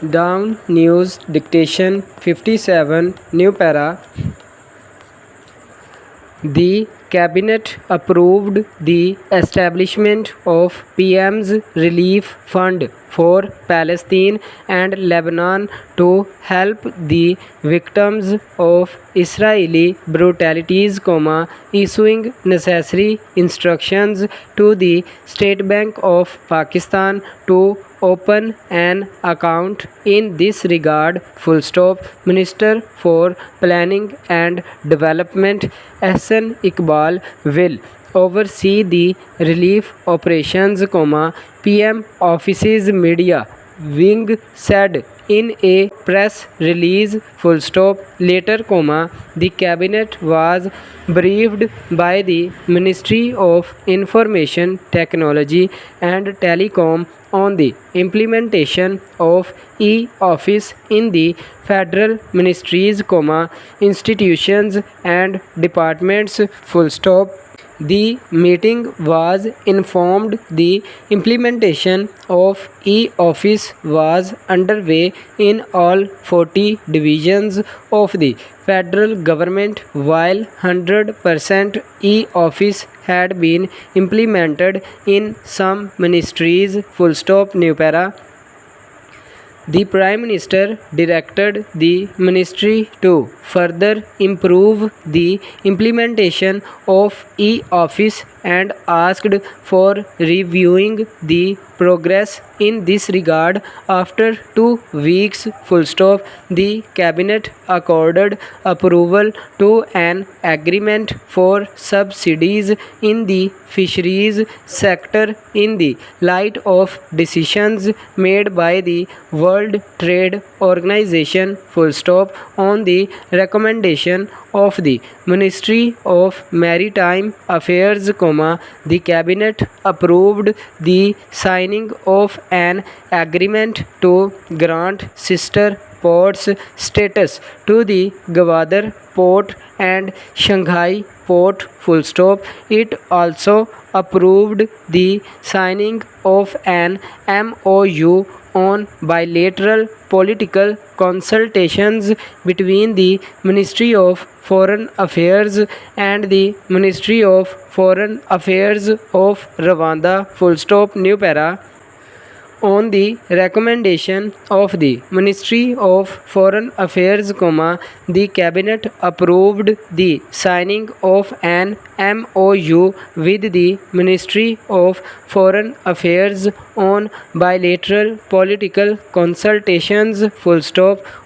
Down News Dictation 57 New Para. The Cabinet approved the establishment of PM's Relief Fund for Palestine and Lebanon to help the victims of Israeli brutalities, issuing necessary instructions to the State Bank of Pakistan to open an account in this regard. Minister for Planning and Development Ahsan Iqbal will oversee the relief operations, PM Office's media wing said in a press release. Later, the cabinet was briefed by the Ministry of Information Technology and Telecom on the implementation of e-office in the federal ministries, institutions and departments. The meeting was informed the implementation of e-office was underway in all 40 divisions of the federal government, while 100% e-office had been implemented in some ministries. New para. The Prime Minister directed the ministry to further improve the implementation of e-office and asked for reviewing the progress in this regard. After 2 weeks, the cabinet accorded approval to an agreement for subsidies in the fisheries sector in the light of decisions made by the World Trade Organization. On the recommendation of the Ministry of Maritime Affairs, the cabinet approved the signing of an agreement to grant sister ports status to the Gwadar Port and Shanghai Port. It also approved the signing of an MOU on bilateral political consultations between the Ministry of Foreign Affairs and the Ministry of Foreign Affairs of Rwanda. New para. On the recommendation of the Ministry of Foreign Affairs, the cabinet approved the signing of an MOU with the Ministry of Foreign Affairs on bilateral political consultations.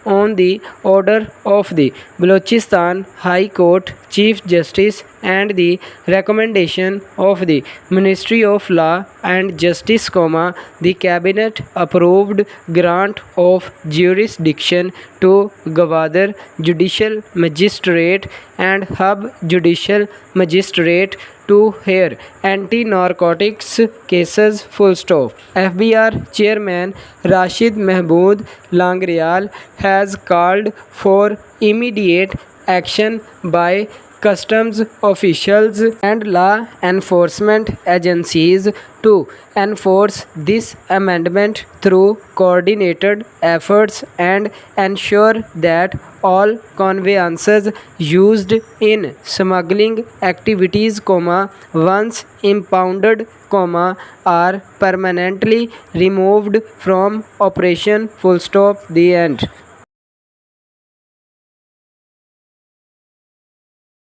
On the order of the Balochistan High Court Chief Justice and the recommendation of the Ministry of Law and Justice, the cabinet approved grant of jurisdiction to Gwadar Judicial Magistrate and Hub Judicial Magistrate to hear anti-narcotics cases. FBR Chairman Rashid Mahmood Langrial has called for immediate action by customs officials and law enforcement agencies to enforce this amendment through coordinated efforts and ensure that all conveyances used in smuggling activities, once impounded, are permanently removed from operation. The end.